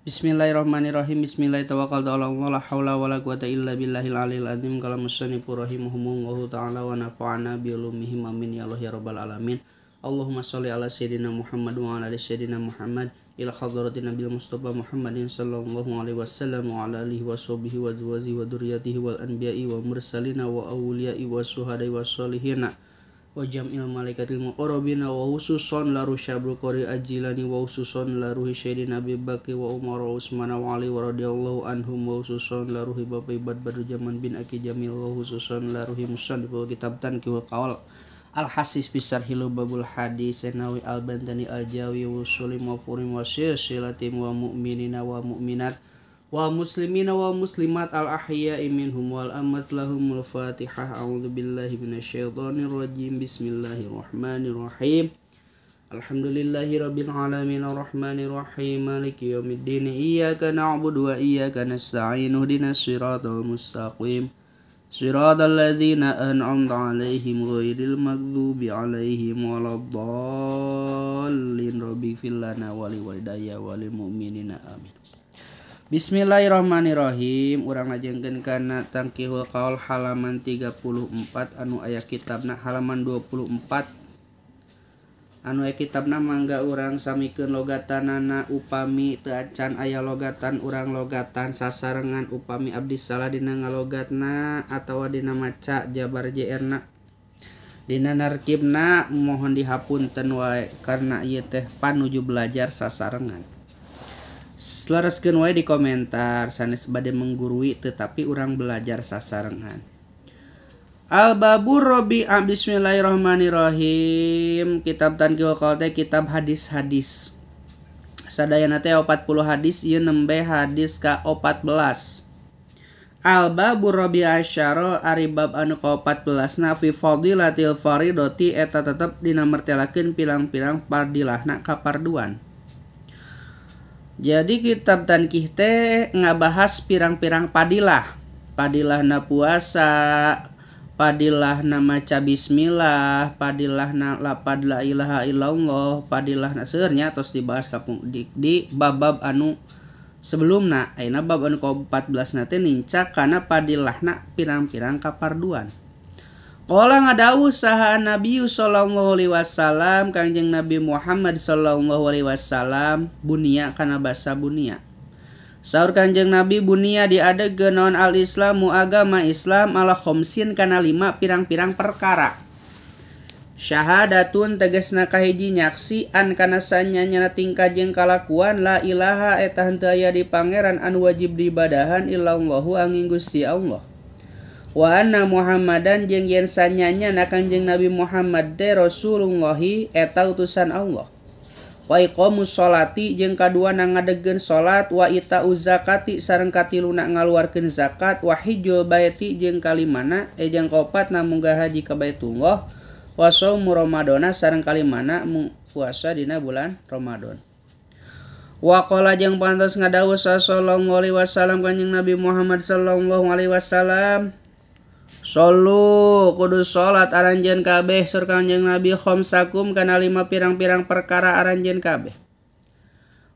Bismillahirrahmanirrahim. Bismillahirrahmanirrahim. La haula wala quwata illa billahil aliyil azim. Qala musannifu rahimahumullahu ta'ala wa nafa'ana bi ulumihim amin ya Allah ya rabbal alamin. Allahumma shalli ala sayyidina Muhammad wa ala ali sayyidina Muhammad ila hadratin Nabil Mustafa Muhammadin sallallahu alaihi wasallam wa ala alihi wa sahbihi wa azwajihi wa dzurriyyatihi wal anbiya'i wa mursalina wa awliya'i wa syuhada'i wa sholihina wa jam'il malaikatil muqarrabina wa hususon la rusyabrul qori ajilani wa hususon la ruhi syedina Abi Bakri wa Umar wa Utsman wa Ali wa radhiyallahu anhum wa hususon la ruhi Bapak Ibad Badru Jaman bin Aki Jamil wa hususon la ruhi musannif wa kitab Tanqihul Qaul al-hasis bisar hilu babul hadis Senawi al-Bantani al-Jawi wa sulim wa furim wa silsilatim wa mu'minina wa mu'minat wa muslimina wa muslimat al-ahya'i minhum wal amat lahumul fatihah. A'udzu billahi minasyaitonir rajim. Bismillahirrahmanirrahim. Alhamdulillahi rabbil alamin arrahmanir rahim maliki yaumiddin iyyaka na'budu wa iyyaka nasta'in ihdinas siratal mustaqim siratal ladzina an'amta 'alaihim ghairil maghdubi 'alaihim waladdallin rabbighfir lana wa liwalidayya wa lil mu'minina amin. Bismillahirrahmanirrahim. Urang ngajengkeun kana Tanqihul Qaul halaman 34 anu aya kitabna halaman 24 anu aya kitabna mangga urang samikeun logatanana upami teu acan aya logatan urang logatan sasarengan upami abdi salah dina ngalogatna atawa dina maca jabar JR-na dina narkibna mohon dihapunten wae karna ieu teh panuju belajar sasarengan. Lereskeun wae di komentar sanes bade menggurui tetapi urang belajar sasarengan. Al-Babur Rabi'ah. Bismillahirrahmanirrahim. Kitab Tanqihul Qaul teh kitab hadis-hadis. Sadayana teh 40 hadis, ieu nembe hadis ka 14. Al-Babur Rabi'ah asyara ari bab anu ka 14 na fi fadilatil faridati eta tetep dina mertelakeun pirang-pirang fadilahna kaparduan. Jadi kitab Tanqih teh ngabahas pirang-pirang padilah. Padilahna puasa, padilahna maca bismillah, padilahna lapad la ilaha illallah, padilahna seurnya tos dibahas di bab-bab anu sebelumna. Ayeuna bab anu ke-14 na teh nincak kana padilahna pirang-pirang kaparduan. Qala ngadawuh saha Nabi sallallahu alaihi wasallam Kangjeng Nabi Muhammad sallallahu alaihi wasallam bunia kana basa bunia. Saur Kangjeng Nabi bunia diadegeun naon al-islamu agama Islam ala khamsin kana 5 pirang-pirang perkara. Syahadatun tegasna kahiji nyaksi an kana sanyanyana tingkah jeung kalakuan la ilaha eta henteu aya di pangeran anu wajib diibadahan illallahu angin Gusti Allah. Wa anna Muhammadan jeung yen sanyanyana Kangjeng Nabi Muhammad teh Rasulullah eta utusan Allah. Wa iqamus sholati jeung kaduana ngadegeun salat wa itauz zakati sareng katiluna ngaluarkeun zakat wa hijjul baiti jeung kalimana jeung kaopatna munggah haji ka Baitullah wa shaum Ramadana sareng kalimana puasa dina bulan Ramadan. Wa qala jeung pantos ngadawuh sallallahu alaihi wasallam Kanjeng Nabi Muhammad sallallahu alaihi wasallam Sallu kudu salat aranjeun kabeh sur Kanjeng Nabi khamsakum kana 5 pirang-pirang perkara aranjeun kabeh.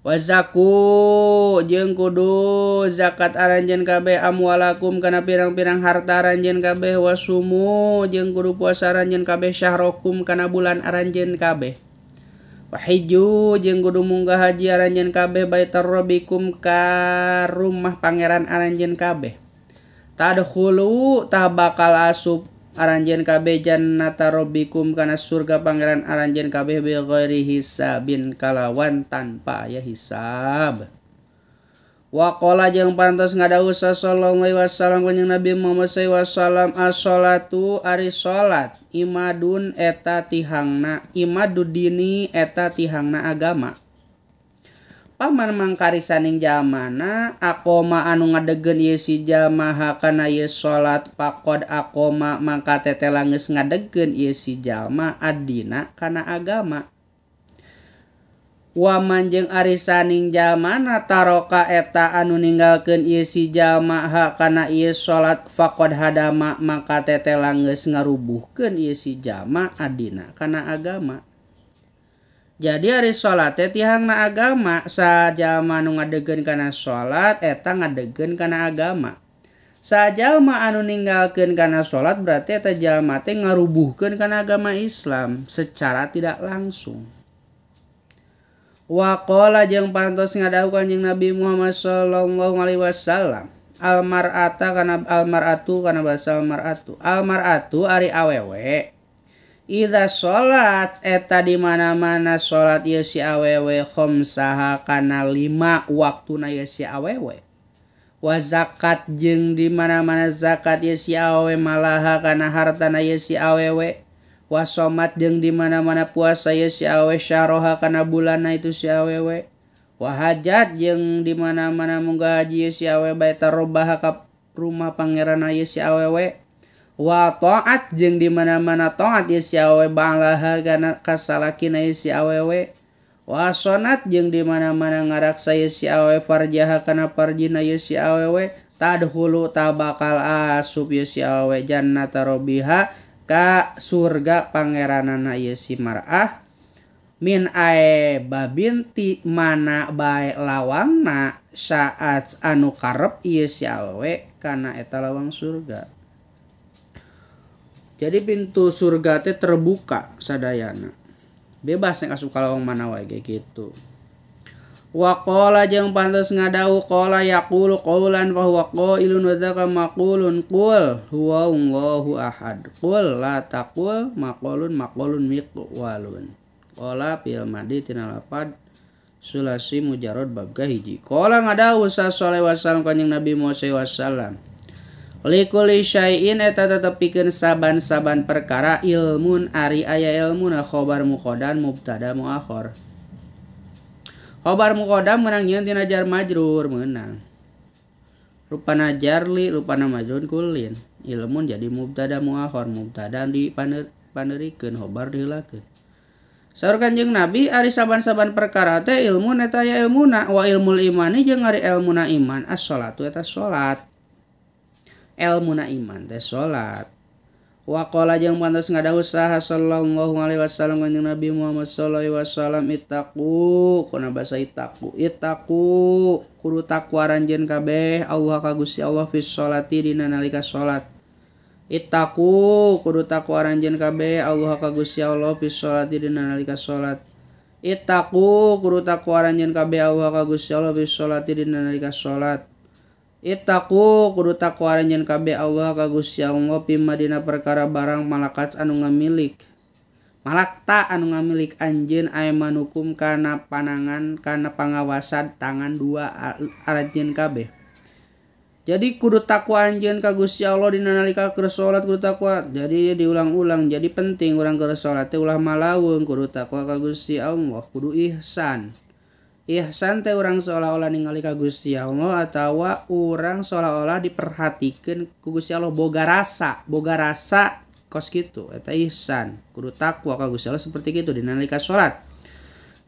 Wa zaku jeung kudu zakat aranjeun kabeh amwalakum kana pirang-pirang harta aranjeun kabeh wasumu jeung kudu puasa aranjeun kabeh syahrokum kana bulan aranjeun kabeh. Wa hijju jeung kudu munggah haji aranjeun kabeh baitar rabbikum ka rumah pangeran aranjeun kabeh. Tadkhulu tah bakal asup aranjeun kabeh jannata rabbikum kana surga pangeran aranjeun kabeh bi ghairi hisabin kalawan tanpa aya hisab. Wa qala jeung pantos ngadawuh sallallahu alaihi wasallam Kanjeng Nabi Muhammad sallallahu alaihi wasallam as-shalatu ari salat imadun eta tihangna imaduddini eta tihangna agama. Paman mangkarisaning jamana aqoma anu ngadegeun ieu si jamaah kana ieu salat faqad aqoma mangka tetela geus ngadegeun ieu si jalma adina kana agama. Wa man jeung ari saning jamana taroka eta anu ninggalkeun ieu si jamaah kana ieu salat faqad hadama mangka tetela geus ngarubuhkeun ieu si jalma adina kana agama. Jadi ari salat teh tihangna agama, sajalma anu ngadegeun kana salat eta ngadegeun kana agama. Sajalma anu ninggalkeun kana salat berarti eta jalma teh ngarubuhkeun kana agama Islam secara tidak langsung. Wa qala jeung pantos ngadawuh Kanjeng Nabi Muhammad sallallahu alaihi wasallam, almar'atu kana basa almar'atu ari awewe. Idza sholat eta di mana-mana sholat ieu si awewe khamsaha kana 5 waktuna ieu si awewe. Wa zakat jeung di mana-mana zakat ieu si awewe malaha kana hartana ieu si awewe. Wa somat jeung di mana-mana puasa ieu si awewe syahroha kana bulanna itu si awewe. Wa hajat jeung di mana-mana munggah haji ieu si awewe baita robbah ka rumah pangeranna ieu si awewe. Wa ta'at jeung di mana-mana taat ieu si awewe ba'laha kana kasalakina ieu si awewe. Wa sonat jeung di mana-mana ngaraksa ieu si awewe farjaha kana farjina ieu si awewe. Tadkhulu tabakal asup ieu si awewe jannata rabbiha ka surga pangeranana ieu si mar'ah. Min babin ti mana bae lawangna saat anu karep ieu si awewe kana eta lawang surga. Jadi pintu surga teh terbuka sadayana. Bebas nek asup ka lawang mana wae ge kitu. Wa qala jeung pantos ngadawuh qala yaqulu qaulan fa huwa qailun wa dzaka maqulun qul huwa Allahu ahad. Qul la taqul maqulun miqwalun. Qala fil madi tina lapad sulasi mujarrad bab hiji. Qala ngadawuh sallallahu alaihi wasallam Kanjeng Nabi Muhammad sallallahu Likuli syai'in eta tetepikeun saban-saban perkara ilmun ari aya ilmuna khobar muqaddam mubtada muakhar. Khobar muqaddam meunang nyieun tina jar majrur meunang. Rupana jarli rupana majrun kullin. Ilmun jadi mubtada muakhar, mubtada dipaneurikeun khobar diheulakeun. Saur Kanjeng Nabi ari saban-saban perkara teh ilmun eta aya ilmuna wa ilmul imani jeung ari ilmuna iman as-shalatu eta salat. Ilmuna iman teh salat. Wa qala jeung pantos ngadawuh saha sallallahu alaihi wasallam Kanjeng Nabi Muhammad sallallahu alaihi wasallam ittaqu kuna basa ittaqu kudu takwa ranjeun kabeh Allah ka Gusti Allah fi sholati dina nalika salat. Ittaqu kudu takwa ranjeun kabeh Allah ka Gusti Allah fi sholati dina nalika salat. Ittaqu kudu takwa ranjeun kabeh Allah ka Gusti Allah fi sholati dina nalika salat. Ittaqu kudu takwa ranjeun kabeh Allah ka Gusti Allah pimma dina perkara barang malakat anu ngamilik. Malakta anu ngamilik anjeun aymanukum kana panangan kana pangawasan tangan dua anjeun kabeh. Jadi kudu takwa anjeun ka Gusti Allah dina nalika keur salat kudu takwa. Jadi diulang-ulang jadi penting urang keur salat teh ulah malaweung kudu takwa ka Gusti Allah, kudu ihsan. Ihsan teh urang seolah-olah ningali ka Gusti Allah atawa urang seolah-olah diperhatikeun ku Gusti Allah boga rasa kos kitu eta ihsan. Kudu takwa ka Gusti Allah seperti kitu dina nalika salat.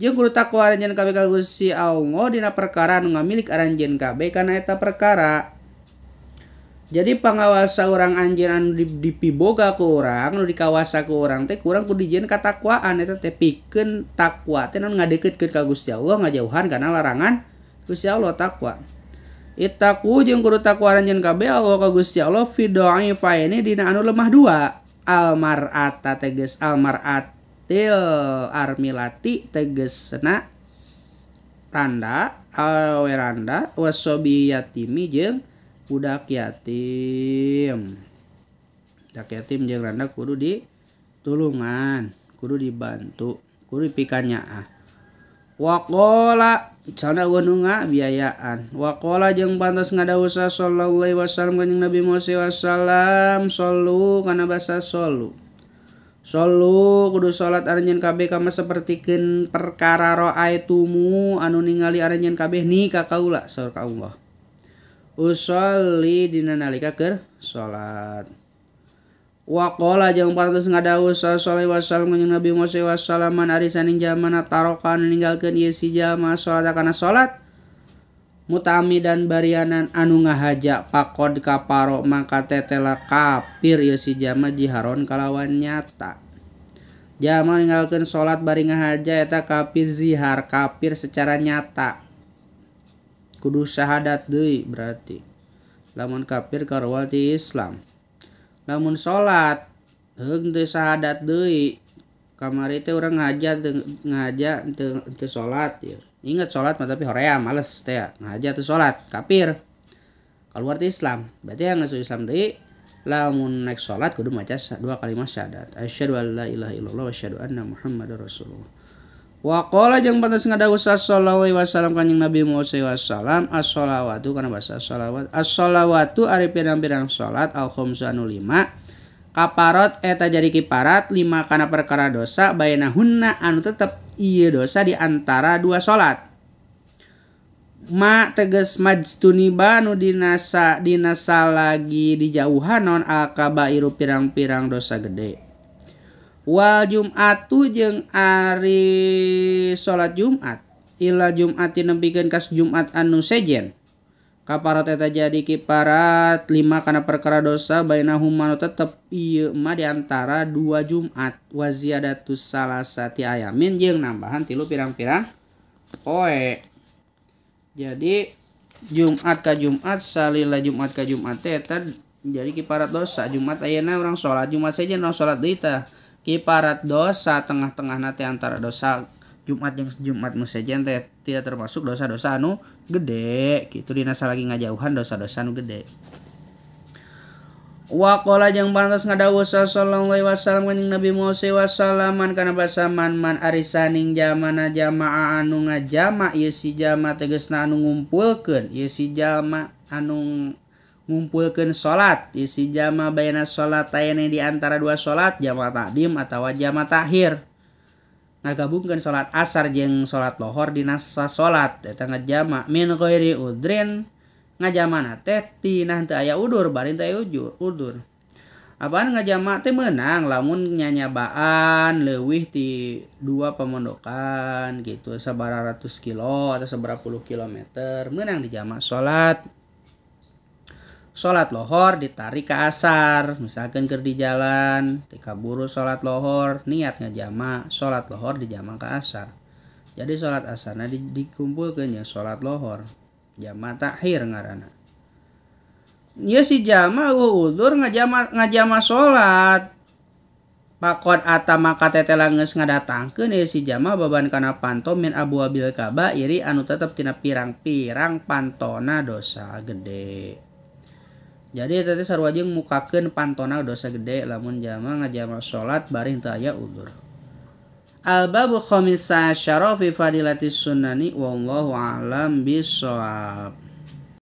Jeung kudu takwa ranjeun kabeh ka Gusti Allah dina perkara anu ngamilik aranjeun kabeh kana eta perkara. Jadi pangawasa urang anjeun anu dipiboga ku urang, anu dikawasa ku urang teh kurang kudu dijieun katakwaan eta teh pikeun takwa teh naon ngadeukeutkeun ka Gusti Allah ngajauhan kana larangan Gusti Allah takwa. Ittaqu jeung kudu takwa ranjeun kabeh Allah ka Gusti Allah fi dha'ifaini dina anu lemah dua. Almar'ata teges almar'atil armilati tegesna randa awe randa wasobiyatimi jeung budak yatim. Budak yatim jeung randa kudu ditulungan, kudu dibantu, kudu dipikeun nyaah. Wa qala sana wenunga biayaan. Wa qala jeung pantos ngadawuh sallallahu alaihi wasallam Kanjeng Nabi Muhammad sallam sallu kana basa sallu. Sallu kudu salat aranjeun kabeh kama sapertikeun perkara ra'aitumu anu ningali aranjeun kabeh ni ka kaula saur ka Allah. Usolli dina nalika keur salat. Wa qala jeung pantos ngadawuh sallallahu alaihi wasallam Kanjeng Nabi Muhammad sallallahu man ari saning jalma tarokan ninggalkeun ieu si jalma salat kana salat mutamidan barianan anu ngahaja pakod kaparo maka tetela kafir ieu si jalma jiharon kalawan nyata. Jama ninggalkeun salat bari ngahaja eta kafir zihar, kafir secara nyata. Kudu syahadat deui berarti. Lamun kafir karual ti Islam. Lamun salat heung teu syahadat deui. Kamari teh urang ngahaja teu salat ya. Ingat salat mah tapi hoream males teh ngahaja teu salat, kafir. Kaluar ti Islam. Berarti yang masuk Islam deui lamun naik salat kudu maca 2 kalimat syahadat. Asyhadu an la ilaha illallah wa asyhadu anna Muhammadar Rasulullah. Wa qala jeung pantes ngadawuh sallallahu alaihi wasallam kanjing Nabi Muhammad sallallahu as-shalawatu kana basa shalawat. As-shalawatu ari pirang-pirang salat al-khamsu anu 5. Kaparot eta jadi kiparat 5 kana perkara dosa bainahunna anu tetep ieu dosa di antara 2 salat. Ma teges majtuniba nu dinasa lagi dijauhan non akabairu pirang-pirang dosa gede. Wal Jum'atu jeung ari salat Jumat ila Jum'ati nempikeun kas Jumat anu sejen. Kaparat eta jadi kiparat 5 kana perkara dosa bainahuma nu tetep ieu mah di antara 2 Jumat wa ziyadatus salasati ayamin jeung nambahan 3 pirang-pirang poe. Jadi Jumat ka Jumat salila Jumat ka Jumat eta jadi kiparat dosa. Jumat ayeuna urang salat Jumat saja urang salat deui tah. Kiparat dosa tengah-tengahna teh antara dosa Jumat jeung Jumat musejen teh tidak termasuk dosa-dosa anu gede. Kitu dina salagi ngajauhan dosa-dosa anu gede. Wa qala jeung pantes ngadawuh sallallahu alaihi wasallam kanjing Nabi Muhammad wasallaman kana basa man arisaning jamana jamaah anu ngajama ieu si jama tegasna anu ngumpulkeun ieu si jama anu ngumpulkeun salat ieu si jama baina salataini di antara 2 salat jama takdim atawa jama takhir. Ngagabungkeun salat asar jeung salat lohor dina salat eta ngajama min ghairi udrin ngajama teh tina teu aya udur bari teu aya udur. Apaan ngajama teh meunang lamun nyanyabaan leuwih ti 2 pemondokan gitu sabaraha ratus kilo atau sabaraha puluh kilometer meunang dijama salat. Salat lohor ditarik ke asar, misalkan keur di jalan teu kaburu salat lohor niat ngajama salat lohor dijama ke asar. Jadi salat asarna dikumpulkeun jeung salat lohor. Jama takhir ngaranna. Ieu si jama udur ngajama salat. Pakot atama katetela geus ngadatangkeun ieu si jama baban kana panto min abwabil kabairi anu tetep tina pirang-pirang pantona dosa gede. Jadi eta teh sarua jeung mukakeun pantona dosa gede lamun jama ngajama salat bari teu aya udur. Al-babu khamisa asyara fi fadilatis sunnani wallahu a'lam bishawab.